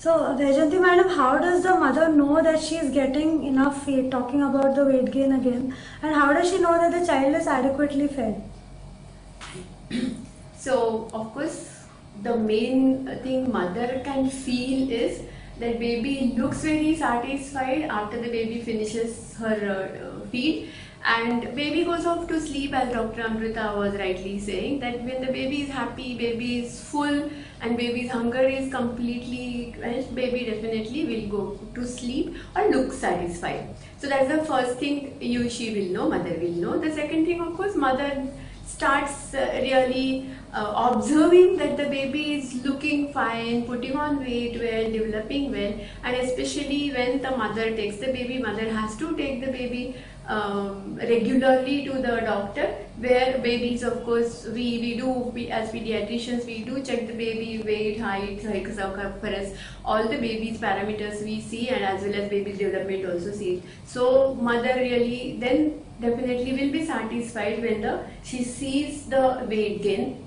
So, Vaijayanti madam, how does the mother know that she is getting enough feed, talking about the weight gain again, and how does she know that the child is adequately fed? So, of course, the main thing mother can feel is that baby looks very satisfied after the baby finishes her feed, and baby goes off to sleep, as Dr. Amrita was rightly saying, that when the baby is happy, baby is full, and baby's hunger is completely quenched, baby definitely will go to sleep or look satisfied. So that's the first thing she will know, mother will know. The second thing, of course, mother starts really observing that the baby is looking fine, putting on weight well, developing well, and especially when the mother takes the baby, mother has to take the baby regularly to the doctor, where babies, of course, we as pediatricians, we do check the baby weight, height, circumference, all the baby's parameters we see, and as well as baby's development also see. So mother really then definitely will be satisfied when she sees the weight gain.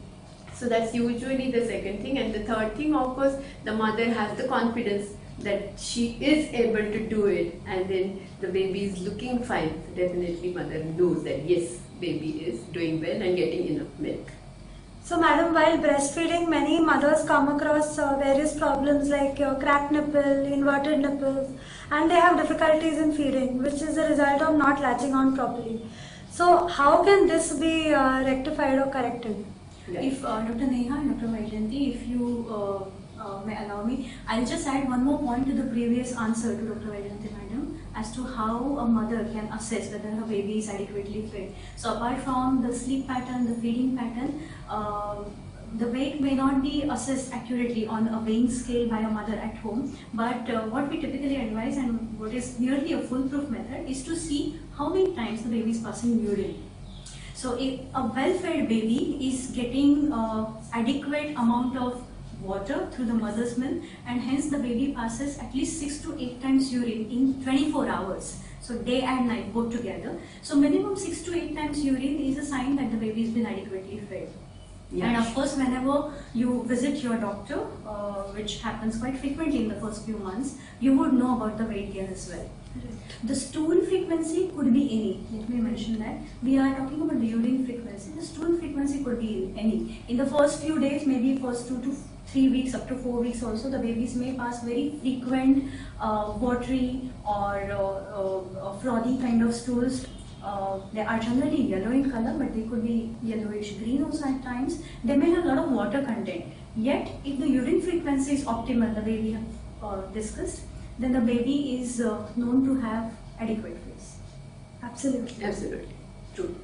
So that's usually the second thing. And the third thing, of course, the mother has the confidence that she is able to do it, and then the baby is looking fine. So definitely mother knows that yes, baby is doing well and getting enough milk. So, madam, while breastfeeding, many mothers come across various problems like cracked nipple, inverted nipples, and they have difficulties in feeding, which is a result of not latching on properly. So, how can this be rectified or corrected? If Dr. Neha and Dr. Vaijayanti, if you may allow me, I'll just add one more point to the previous answer to Dr. Vaijayanti madam as to how a mother can assess whether her baby is adequately fed. So apart from the sleep pattern, the feeding pattern, the weight may not be assessed accurately on a weighing scale by a mother at home, but what we typically advise and what is nearly a foolproof method is to see how many times the baby is passing urine. So if a well-fed baby is getting adequate amount of water through the mother's milk, and hence the baby passes at least 6 to 8 times urine in 24 hours. So day and night both together. So minimum 6 to 8 times urine is a sign that the baby has been adequately fed. Yes. And of course, whenever you visit your doctor, which happens quite frequently in the first few months, you would know about the weight gain as well. The stool frequency could be any. Let me mention that. We are talking about the urine frequency. The stool frequency could be any. In the first few days, maybe first 2 to 3 weeks, up to 4 weeks also, the babies may pass very frequent watery or frothy kind of stools. They are generally yellow in color, but they could be yellowish green also at times. They may have a lot of water content. Yet, if the urine frequency is optimal, the way we have discussed, then the baby is known to have adequate feeds. Absolutely. Absolutely. True.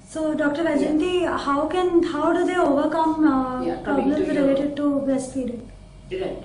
So, Dr. Vaijayanti, how do they overcome problems related to breastfeeding? Right.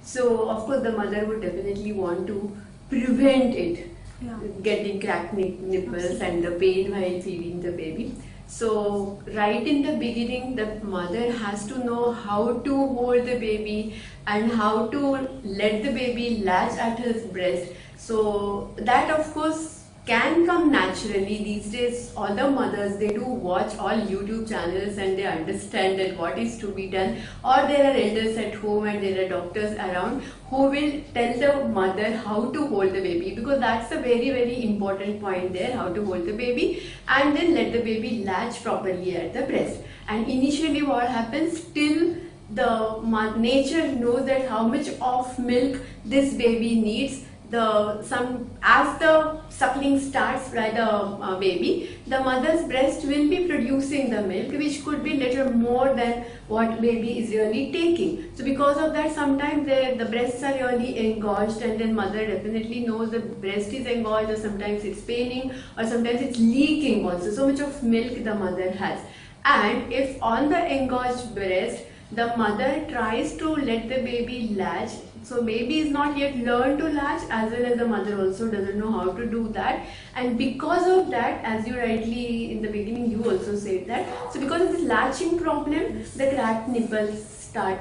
So, of course, the mother would definitely want to prevent it. Yeah. Getting cracked nipples and the pain while feeding the baby. So right in the beginning, the mother has to know how to hold the baby and how to let the baby latch at his breast. So that, of course, can come naturally. These days, all the mothers, they do watch all YouTube channels and they understand that what is to be done, or there are elders at home and there are doctors around who will tell the mother how to hold the baby, because that's a very, very important point there, how to hold the baby and then let the baby latch properly at the breast. And initially what happens, till the nature knows that how much of milk this baby needs, as the suckling starts by the baby, the mother's breast will be producing the milk, which could be little more than what baby is really taking. So because of that, sometimes the breasts are really engorged, and then mother definitely knows the breast is engorged, or sometimes it's paining, or sometimes it's leaking also. So much of milk the mother has. And if on the engorged breast, the mother tries to let the baby latch, so baby is not yet learned to latch, as well as the mother also doesn't know how to do that. And because of that, as you rightly in the beginning you also said that, so because of this latching problem, the cracked nipples start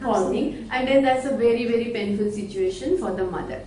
forming, and then that's a very, very painful situation for the mother.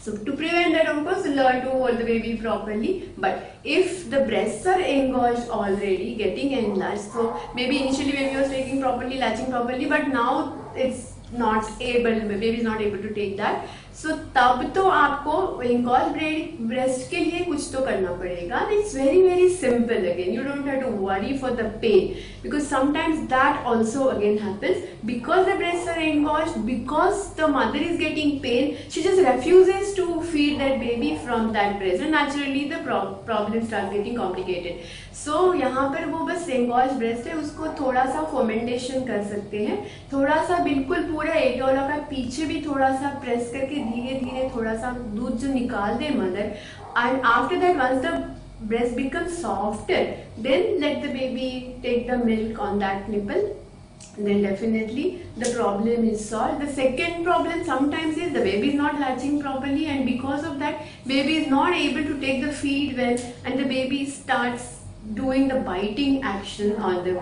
So to prevent that, of course, learn to hold the baby properly. But if the breasts are engorged already, getting enlarged, so maybe initially baby was taking properly, latching properly, but now it's not able, baby is not able to take that. So तब तो आपको engorged breast के लिए कुछ तो करना पड़ेगा. It's very very simple again. You don't have to worry for the pain, because sometimes that also again happens because the breasts are engorged, because the mother is getting pain. She just refuses to feed that baby from that breast, and naturally the problem starts getting complicated. So यहाँ पर वो बस engorged breast है, उसको थोड़ा सा fermentation कर सकते हैं, थोड़ा सा बिल्कुल पूरा एडियोला का पीछे भी थोड़ा सा प्रेस करके धीरे धीरे थोड़ा सा दूध जो निकाल दे mother. And after that once the breast becomes softer, then let the baby take the milk on that nipple. Then definitely the problem is solved. The second problem sometimes is the baby is not latching properly, and because of that baby is not able to take the feed well, and the baby starts doing the biting action on the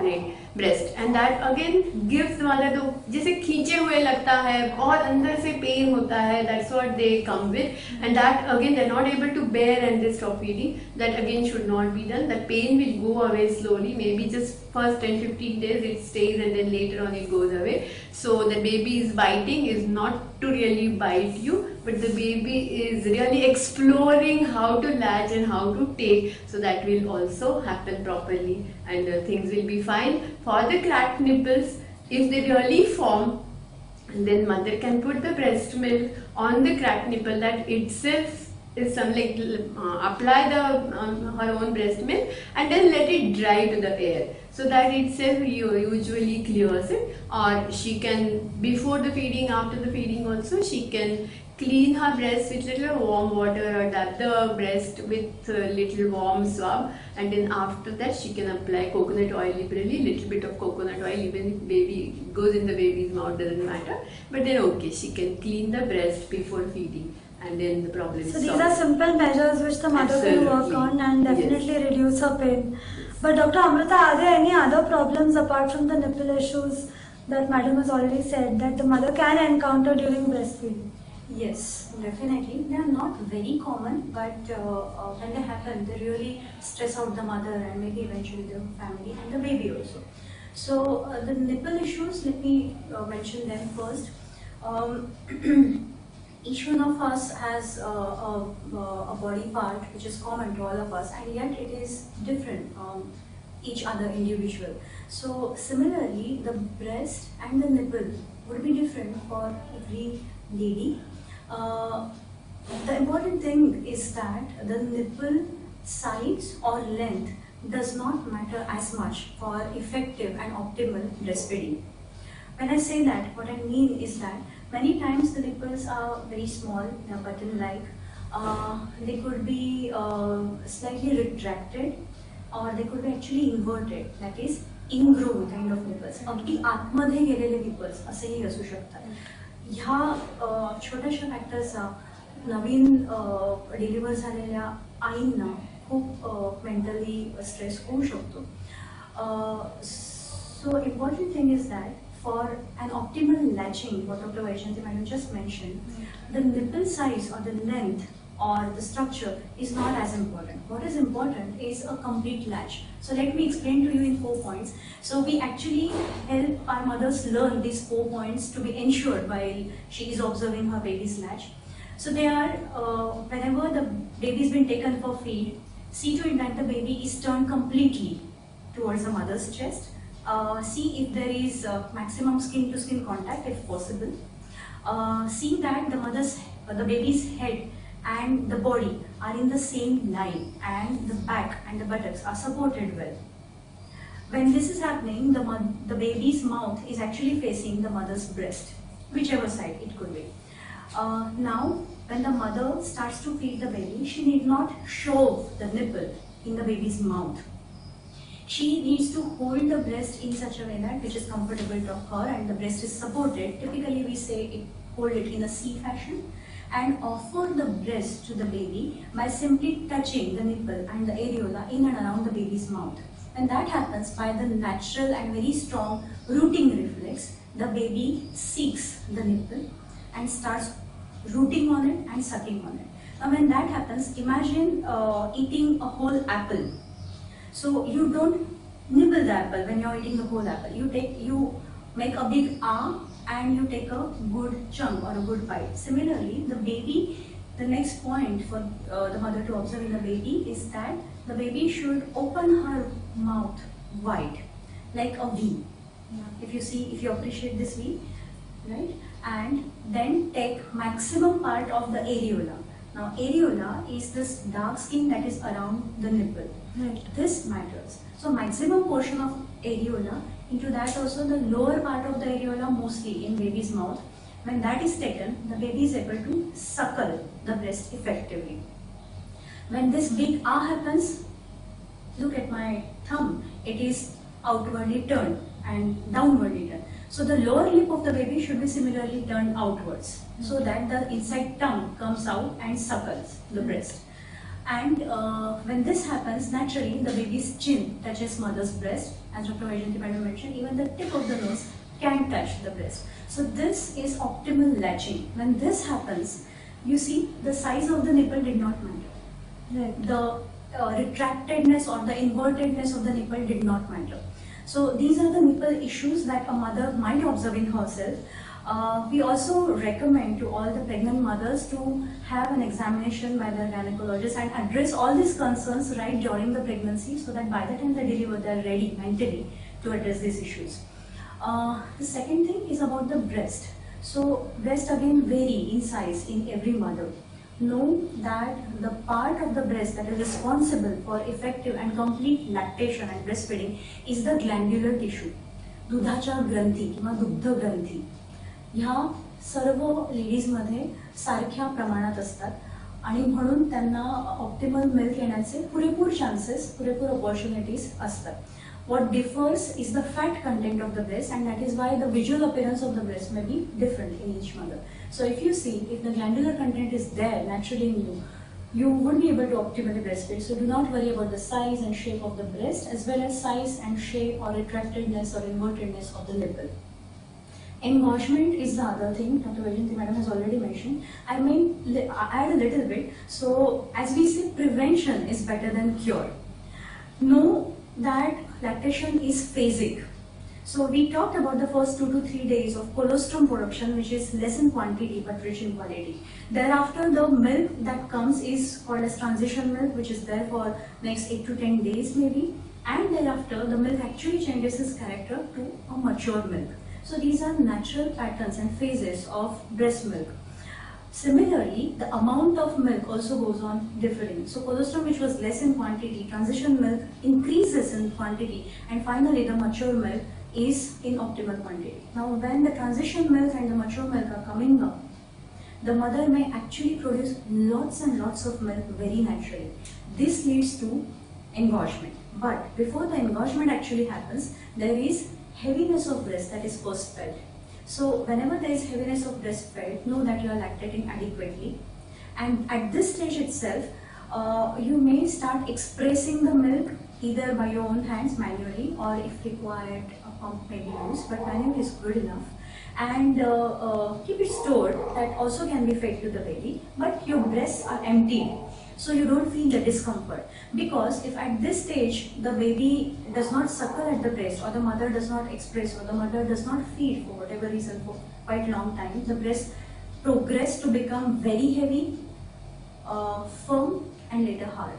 breast, and that again gives mother the जैसे खींचे हुए लगता है, बहुत अंदर से pen होता है. That's what they come with, and that again they're not able to bear and they stop feeding. That again should not be done. The pain will go away slowly, maybe just first 10-15 days it stays, and then later on it goes away. So the baby is biting is not to really bite you, but the baby is really exploring how to latch and how to take. So that will also happen properly, and things will be fine. For the cracked nipples, if they really form, then mother can put the breast milk on the cracked nipple. That itself is some like apply the her own breast milk, and then let it dry to the air. So that itself usually clears it. Or she can, before the feeding, after the feeding also, she can clean her breast with little warm water, or dab the breast with little warm swab, and then after that she can apply coconut oil liberally, little bit of coconut oil, even if baby goes in the baby's mouth, doesn't matter. But then okay, she can clean the breast before feeding, and then the problem is So these solved. are simple measures which the mother can work Absolutely. on and definitely reduce her pain. But Dr. Amrita, are there any other problems apart from the nipple issues that madam has already said that the mother can encounter during breastfeeding? Yes, definitely. They are not very common, but when they happen, they really stress out the mother and maybe eventually the family and the baby also. So the nipple issues, let me mention them first. Each one of us has a body part which is common to all of us, and yet it is different each other individual. So similarly, the breast and the nipple would be different for every lady. The important thing is that the nipple size or length does not matter as much for effective and optimal breastfeeding. When I say that, what I mean is that many times the nipples are very small, they're button-like. They could be slightly retracted, or they could be actually inverted, that is ingrown kind of nipples. अगदी आतमध्ये गेलेले nipples असेही असू शकतात. ह्या छोट्याशा फॅक्टर्सचा नवीन deliver झालेल्या आईंना खूप मेंटली स्ट्रेस होऊ शकतो. So important thing is that for an optimal latching, what Dr. Vaishnavi Madam just mentioned, the nipple size or the length or the structure is not as important. What is important is a complete latch. So let me explain to you in 4 points. So we actually help our mothers learn these 4 points to be ensured while she is observing her baby's latch. So they are, whenever the baby has been taken for feed, see to it that the baby is turned completely towards the mother's chest. See if there is maximum skin-to-skin contact if possible. See that the baby's head and the body are in the same line, and the back and the buttocks are supported well. When this is happening, the baby's mouth is actually facing the mother's breast, whichever side it could be. Now, when the mother starts to feed the baby, she need not shove the nipple in the baby's mouth. She needs to hold the breast in such a way that which is comfortable to her and the breast is supported. Typically we say hold it in a C fashion, and offer the breast to the baby by simply touching the nipple and the areola in and around the baby's mouth. When that happens, by the natural and very strong rooting reflex, the baby seeks the nipple and starts rooting on it and sucking on it. Now when that happens, imagine eating a whole apple. So you don't nibble the apple when you're eating the whole apple. You make a big and you take a good chunk or a good bite. Similarly, the baby, the next point for the mother to observe in the baby is that the baby should open her mouth wide, like a V. If you see, if you appreciate this V, right? And then take maximum part of the areola. Now, areola is this dark skin that is around the nipple. Right. This matters. So, maximum portion of areola, into that also the lower part of the areola, mostly in baby's mouth. When that is taken, the baby is able to suckle the breast effectively. When this big ah happens, look at my thumb, it is outwardly turned and downwardly turned. So the lower lip of the baby should be similarly turned outwards, so that the inside tongue comes out and suckles the breast. And when this happens, naturally the baby's chin touches mother's breast. As Dr. Vaijayanti Madam mentioned, even the tip of the nose can touch the breast. So this is optimal latching. When this happens, you see the size of the nipple did not matter. Right. The retractedness or the invertedness of the nipple did not matter. So these are the nipple issues that a mother might observe in herself. We also recommend to all the pregnant mothers to have an examination by their gynecologist and address all these concerns right during the pregnancy, so that by the time they deliver, they are ready mentally to address these issues. The second thing is about the breast. So breast again vary in size in every mother. Know that the part of the breast that is responsible for effective and complete lactation and breastfeeding is the glandular tissue. दुधाच्या ग्रंथी किंवा दुग्ध ग्रंथी ह्या सर्व लेडीजमध्ये सारख्या प्रमाणात असतात आणि म्हणून त्यांना ऑप्टिमल मिल्क येण्याचे पुरेपूर चान्सेस, पुरेपूर अपॉर्च्युनिटीज असतात. What differs is the fat content of the breast, and that is why the visual appearance of the breast may be different in each mother. So if you see, if the glandular content is there naturally in you, you would be able to optimally breastfeed. So do not worry about the size and shape of the breast, as well as size and shape or retractedness or invertedness of the nipple. Engorgement is the other thing Dr. Vaijayanti Madam has already mentioned. I may add a little bit. So as we say, prevention is better than cure. Know that lactation is phasic. So we talked about the first 2 to 3 days of colostrum production, which is less in quantity but rich in quality. Thereafter, the milk that comes is called as transition milk, which is there for next 8 to 10 days maybe. And thereafter, the milk actually changes its character to a mature milk. So these are natural patterns and phases of breast milk. Similarly, the amount of milk also goes on differing. So colostrum, which was less in quantity, transition milk increases in quantity, and finally the mature milk is in optimal quantity. Now when the transition milk and the mature milk are coming up, the mother may actually produce lots and lots of milk very naturally. This leads to engorgement. But before the engorgement actually happens, there is heaviness of breast that is first felt. So whenever there is heaviness of breast felt, know that you are lactating adequately. And at this stage itself, you may start expressing the milk either by your own hands manually, or if required, a pump may be used, but manual is good enough. And keep it stored, that also can be fed to the baby, but your breasts are empty. So you don't feel the discomfort, because if at this stage the baby does not suckle at the breast, or the mother does not express, or the mother does not feed for whatever reason for quite long time, the breast progress to become very heavy, firm, and later hard.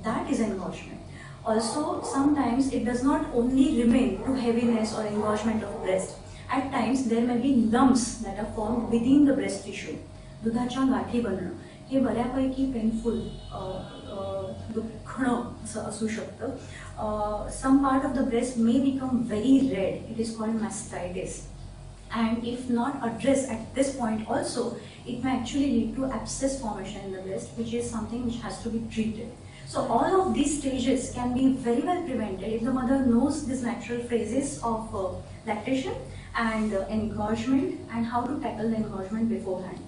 That is engorgement. Also, sometimes it does not only remain to heaviness or engorgement of breast. At times there may be lumps that are formed within the breast tissue. दुधाच्या गाठी बनणं हे बऱ्यापैकी painful दुखणं असं असू शकतं. Some part of the breast may become very red. It is called mastitis. And if not addressed at this point also, it may actually lead to abscess formation in the breast, which is something which has to be treated. So all of these stages can be very well prevented if the mother knows these natural phases of lactation and engorgement, and how to tackle the engorgement beforehand.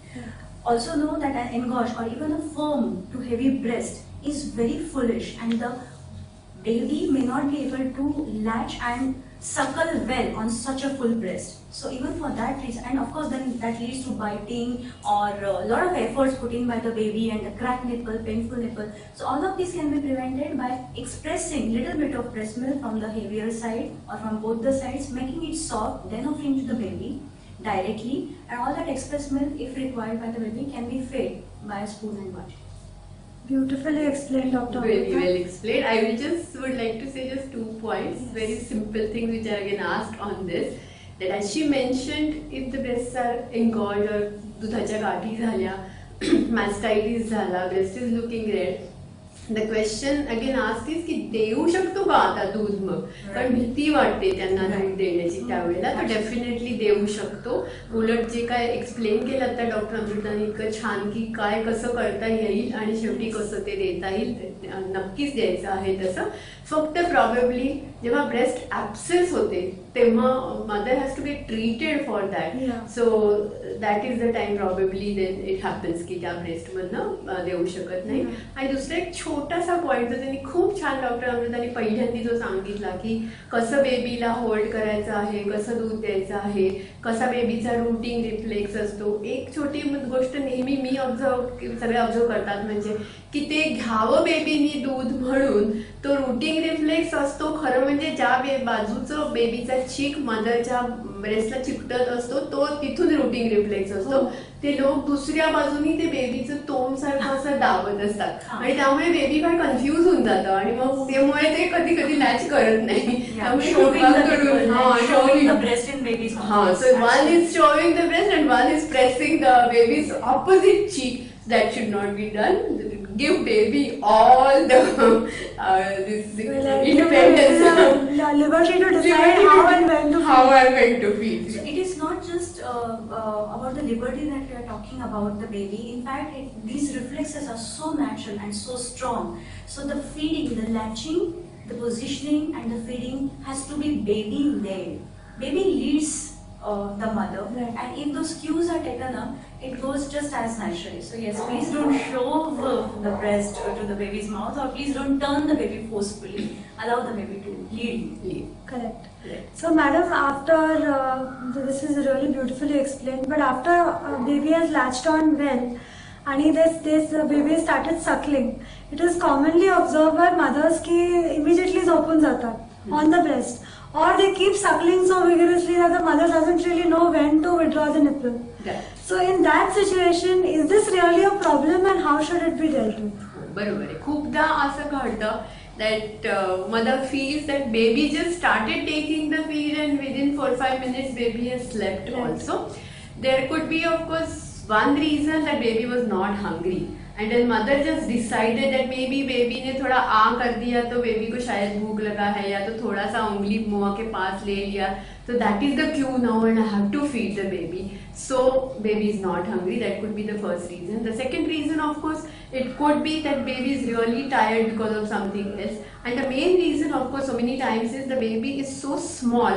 Also know that an engorged or even a firm to heavy breast is very foolish, and the baby may not be able to latch and suckle well on such a full breast. So even for that reason, and of course then that leads to biting or a lot of efforts put in by the baby, and the cracked nipple, painful nipple. So all of these can be prevented by expressing little bit of breast milk from the heavier side or from both the sides, making it soft, then offering to the baby. directly, and all that excess milk, if required by the baby, can be fed by a spoon and bottle. Beautifully explained, Dr. Very Amrita. well explained. I will just would like to say just 2 points, Yes. very simple things which are again asked on this. That as she mentioned, if the breasts are engorged or दुधाच्या गाठी झाल्या, mastitis झाला, breast is looking red, the question again asked is की देऊ शकतो का आता दूध मग? कारण भीती वाटते त्यांना दूध देण्याची त्यावेळेला, तर डेफिनेटली देऊ शकतो. उलट जे काय एक्सप्लेन केलं आता डॉक्टर अमृताने इतकं छान की काय कसं करता येईल आणि शेवटी कसं ते देता येईल, नक्कीच द्यायचं आहे तसं. फक्त प्रॉबेबली जेव्हा ब्रेस्ट ऍब्सेस होते तेव्हा mother has to get treated for that. Yeah. So that is the time probably then it happens की त्या ब्रेस्टमधनं देऊ शकत नाही. आणि दुसरा एक छोटासा पॉईंट जो त्यांनी खूप छान डॉक्टर अमृताने पहिल्यांदा जो सांगितला की कसं बेबीला होल्ड करायचं आहे, कसं दूध द्यायचं आहे, कसा बेबीचा रुटीन रिफ्लेक्स असतो. एक छोटी गोष्ट नेहमी मी सगळे ऑब्झर्व करतात म्हणजे की ते घ्यावं बेबीनी दूध म्हणून तो रुटीन रिफ्लेक्स असतो. खरं म्हणजे ज्या बाजूचं बेबीचा चीक मदरच्या ब्रेस्टला चिकटत असतो तो तिथून रुटीन रिफ्लेक्स असतो. ते लोक दुसऱ्या बाजूनी ते बेबीचं तोंड सारखं असं दाबत असतात आणि त्यामुळे बेबी फार कन्फ्युज होऊन जातं आणि मग त्यामुळे ते कधी कधी लॅच करत नाही. त्यामुळे Showing the breast in baby's mouth. So one is showing the breast and one is pressing the baby's opposite cheek. That should not be done. Give baby all the this independence. Liberty to decide how and when to how I'm going to feed. So it is not just about the liberty that we are talking about the baby. In fact, these reflexes are so natural and so strong. So the feeding, the latching, the positioning and the feeding has to be baby led. Baby leads the mother, Right. and if those cues are taken up, it goes just as naturally. So yes, please don't shove the breast to the baby's mouth, or please don't turn the baby forcefully. Allow the baby to lead. Correct. Right. So, madam, after this is really beautifully explained, but after baby has latched on well, and this baby started suckling, it is commonly observed by mothers ki immediately झोपून जातात on the breast, or they keep suckling so vigorously that the mother doesn't really know when to withdraw the nipple. Right. So, in that situation, is this really a problem, and how should it be dealt with? बरोबर आहे. खूपदा असं घडतं that mother feels that baby just started taking the feed and within 4-5 minutes baby has slept Right. also. There could be of course one reason that baby was not hungry and then mother just decided that maybe baby ने थोड़ा कर दिया तो baby को शायद भूख लगा है या तो थोड़ा सा उंगली मुंह के पास ले लिया, so that is the cue now and I have to feed the baby. So baby is not hungry. That could be the first reason. The second reason, of course, it could be that baby is really tired because of something else. And the main reason, of course, so many times is the baby is so small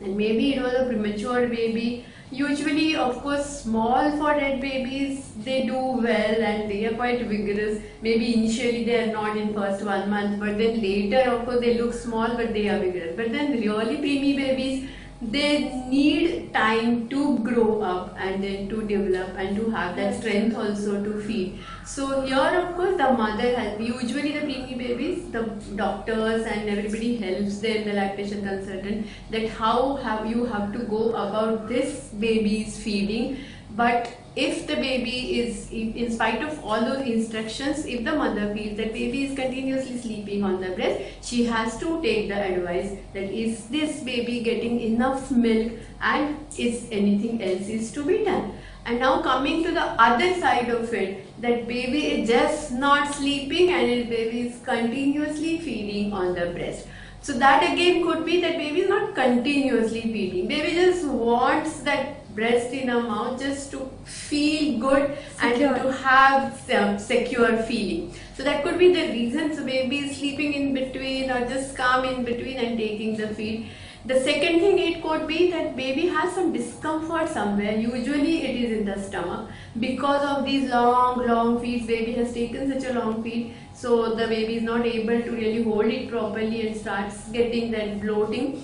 and maybe it was a premature baby. Usually, of course, small for dead babies, they do well and they are quite vigorous. Maybe initially they are not in first 1 month, but then later, of course, they look small but they are vigorous. But then really preemie babies, they need time to grow up and then to develop and to have that strength also to feed. So here, of course, the mother has, usually the preemie babies, the doctors and everybody helps them, the lactation consultant, that how you have to go about this baby's feeding. But if the baby is, in spite of all those instructions, if the mother feels that baby is continuously sleeping on the breast, she has to take the advice that is this baby getting enough milk and is anything else is to be done. And now coming to the other side of it, that baby is just not sleeping and his baby is continuously feeding on the breast. So that again could be that baby is not continuously feeding. Baby just wants that breast in her mouth just to feel good Secure. and to have some secure feeling. So that could be the reason. So baby is sleeping in between or just calm in between and taking the feed. The second thing, it could be that baby has some discomfort somewhere. Usually it is in the stomach. Because of these long feeds, baby has taken such a long feed. So the baby is not able to really hold it properly and starts getting that bloating.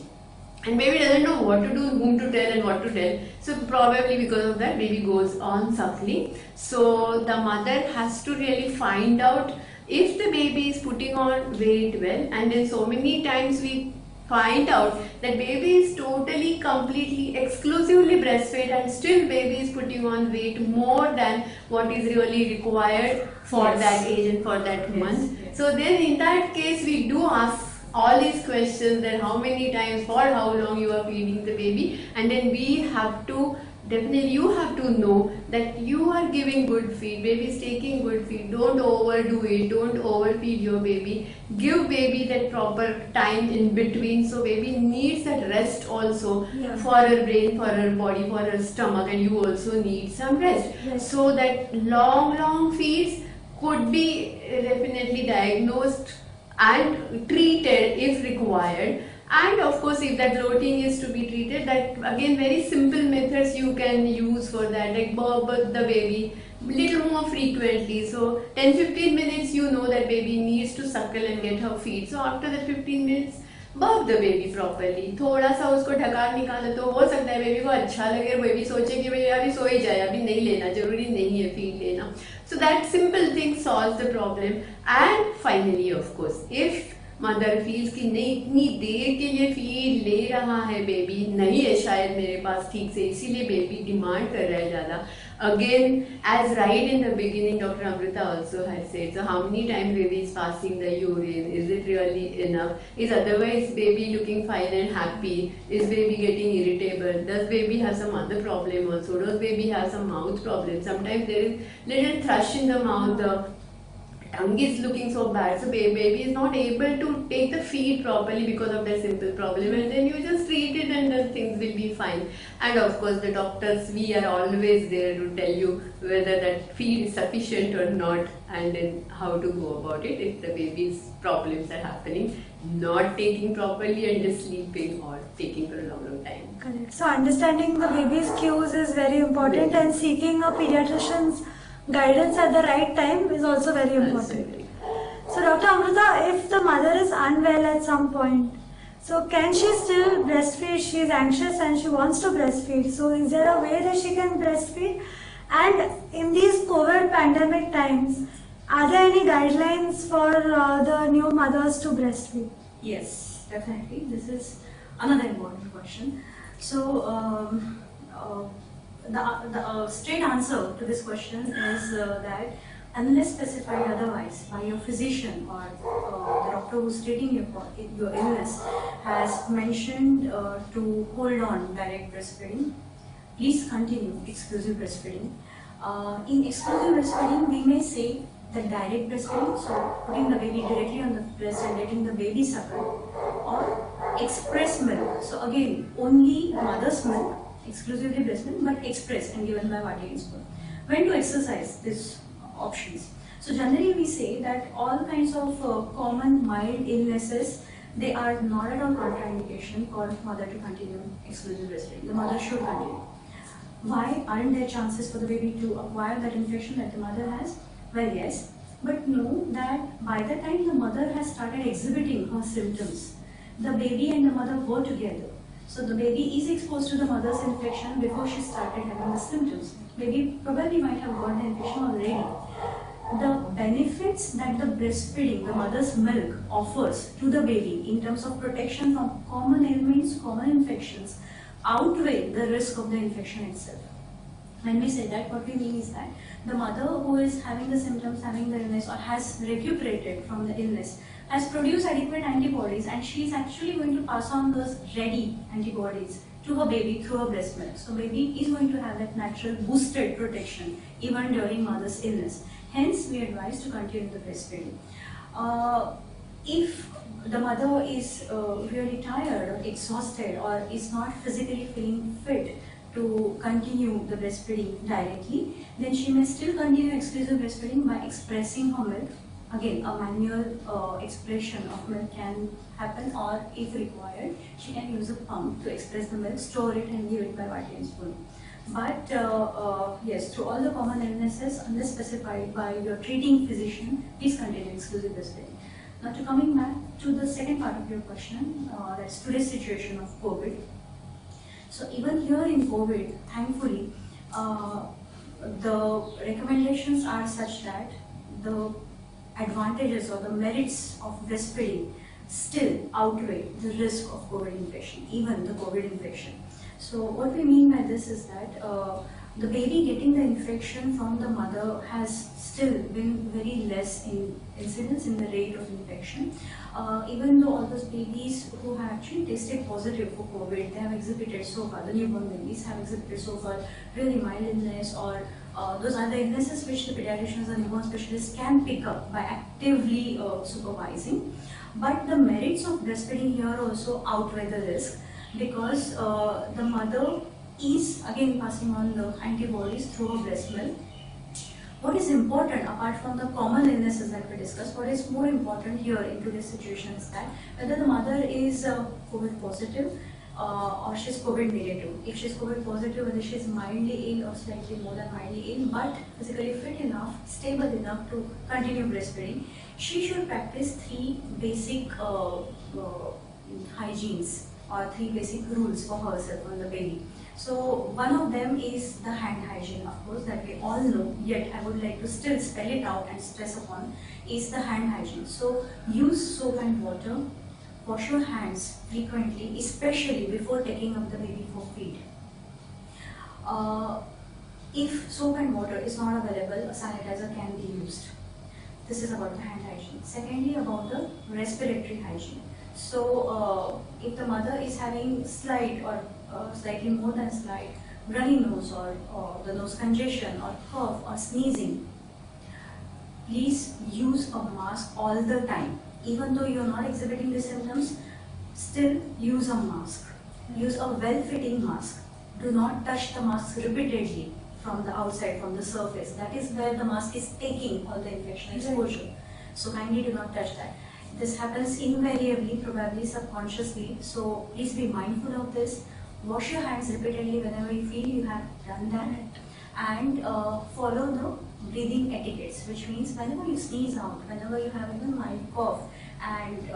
And baby doesn't know what to do, whom to tell and what to tell. So probably because of that, baby goes on suckling. So the mother has to really find out if the baby is putting on weight well. And then so many times we find out that baby is totally, completely, exclusively breastfed and still baby is putting on weight more than what is really required for Yes. that age and for that Yes, month. yes. So then in that case we do ask all these questions, that how many times, for how long you are feeding the baby, and then we have to, definitely you have to know that you are giving good feed, baby is taking good feed, don't overdo it, don't overfeed your baby, give baby that proper time in between, so baby needs that rest also. Yeah. For her brain, for her body, for her stomach, and you also need some rest. Yes. So that long feeds could be definitely diagnosed and treated if required. And of course, if that bloating is to be treated, that again very simple methods you can use for that, like birth the baby little more frequently. So 10-15 minutes, you know that baby needs to suckle and get her feed. So after that 15 minutes, birth the baby properly. थोड़ा सा उसको ढकार निकालो तो हो सकता है baby को अच्छा लगे, बेबी सोचे कि भाई अभी सो ही जाए, अभी नहीं लेना, जरूरी नहीं है फीड लेना. So that simple thing solves the problem. And finally, of course, if mother feels कि नहीं इतनी देर के लिए फीड ले रहा है बेबी, नहीं है शायद मेरे पास ठीक से, इसीलिए बेबी डिमांड कर रहा है ज़्यादा. Again, as right in the beginning, Dr. Amrita also had said, so how many times baby is passing the urine? Is it really enough? Is otherwise baby looking fine and happy? Is baby getting irritable? Does baby have some other problem also? Does baby have some mouth problem? Sometimes there is little thrush in the mouth. The tongue is looking so bad, so baby is not able to take the feed properly because of that simple problem, and then you just treat it and then things will be fine. And of course the doctors, we are always there to tell you whether that feed is sufficient or not, and then how to go about it if the baby's problems are happening, not taking properly and just sleeping or taking for a long time. Correct. So understanding the baby's cues is very important, Very. and seeking a pediatrician's guidance at the right time is also very important. Absolutely. So Dr. Amrita, if the mother is unwell at some point, so can she still breastfeed? She is anxious and she wants to breastfeed. So is there a way that she can breastfeed? And in these COVID pandemic times, are there any guidelines for the new mothers to breastfeed? Yes, definitely. This is another important question. So, the straight answer to this question is that unless specified otherwise by your physician or the doctor who's treating your illness has mentioned to hold on direct breastfeeding, please continue exclusive breastfeeding. In exclusive breastfeeding, we may say that direct breastfeeding, so putting the baby directly on the breast and letting the baby suckle, or express milk. So again, only mother's milk, exclusively breast milk, but express and given by Vatican spoon. When to exercise these options? So generally we say that all kinds of common mild illnesses, they are not at all contraindication for mother to continue exclusive breastfeeding. The mother should continue. Why aren't there chances for the baby to acquire that infection that the mother has? Well, yes, but know that by the time the mother has started exhibiting her symptoms, the baby and the mother were together. So the baby is exposed to the mother's infection before she started having the symptoms. Baby probably might have got the infection already. The benefits that the breastfeeding, the mother's milk, offers to the baby in terms of protection from common ailments, common infections, outweigh the risk of the infection itself. When we say that, what we mean is that the mother who is having the symptoms, having the illness, or has recuperated from the illness, has produced adequate antibodies, and she is actually going to pass on those ready antibodies to her baby through her breast milk. So baby is going to have that natural boosted protection even during mother's illness. Hence, we advise to continue the breastfeeding. If the mother is really tired or exhausted or is not physically feeling fit to continue the breastfeeding directly, then she may still continue exclusive breastfeeding by expressing her milk. Again, a manual expression of milk can happen, or if required, she can use a pump to express the milk, store it and give it by Vatican spoon. But yes, to all the common illnesses, unless specified by your treating physician, please continue exclusive breastfeeding. Now, to coming back to the second part of your question, that's today's situation of COVID. So even here in COVID, thankfully, the recommendations are such that the advantages or the merits of breastfeeding still outweigh the risk of COVID infection, even the COVID infection. So what we mean by this is that the baby getting the infection from the mother has still been very less in incidence in the rate of infection. Even though all those babies who have actually tested positive for COVID, they have exhibited so far, the newborn babies have exhibited so far really mild illness, or those are the illnesses which the pediatricians and newborn specialists can pick up by actively supervising. But the merits of breastfeeding here also outweigh the risk, because the mother is again passing on the antibodies through her breast milk. What is important, apart from the common illnesses that we discussed, what is more important here in today's situation is that whether the mother is COVID positive or she's COVID negative. If she's COVID positive, whether she's mildly ill or slightly more than mildly ill, but physically fit enough, stable enough to continue breastfeeding, she should practice three basic hygienes or three basic rules for herself and the baby. So one of them is the hand hygiene, of course, that we all know, yet I would like to still spell it out and stress upon, is the hand hygiene. So use soap and water, wash your hands frequently, especially before taking up the baby for feed. If soap and water is not available, a sanitizer can be used. This is about the hand hygiene. Secondly, about the respiratory hygiene. So if the mother is having slight or slightly more than slight runny nose, or the nose congestion, or cough or sneezing, please use a mask all the time. Even though you are not exhibiting the symptoms, still use a mask. Use a well-fitting mask. Do not touch the mask repeatedly from the outside, from the surface. That is where the mask is taking all the infection exposure. So kindly do not touch that. This happens invariably, probably subconsciously. So please be mindful of this. Wash your hands repeatedly whenever you feel you have done that. And follow the breathing etiquettes, which means whenever you sneeze out, whenever you have even mild cough, and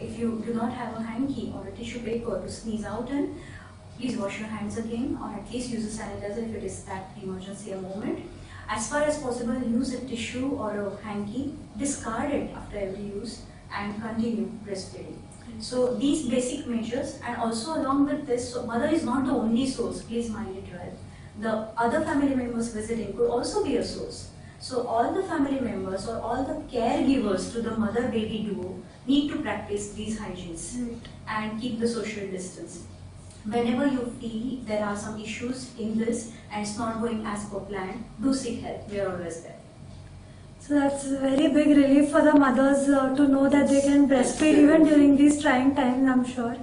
if you do not have a hanky or a tissue paper to sneeze out in, please wash your hands again, or at least use a sanitizer if it is that emergency a moment. As far as possible, use a tissue or a hanky, discard it after every use, and continue breastfeeding. So these basic measures, and also along with this, so mother is not the only source, please mind it well. The other family members visiting could also be a source. So all the family members or all the caregivers to the mother-baby duo need to practice these hygienes and keep the social distance. Whenever you feel there are some issues in this and it's not going as per plan, do seek help. We are always there. So that's a very big relief for the mothers to know that they can breastfeed even during these trying times, I'm sure.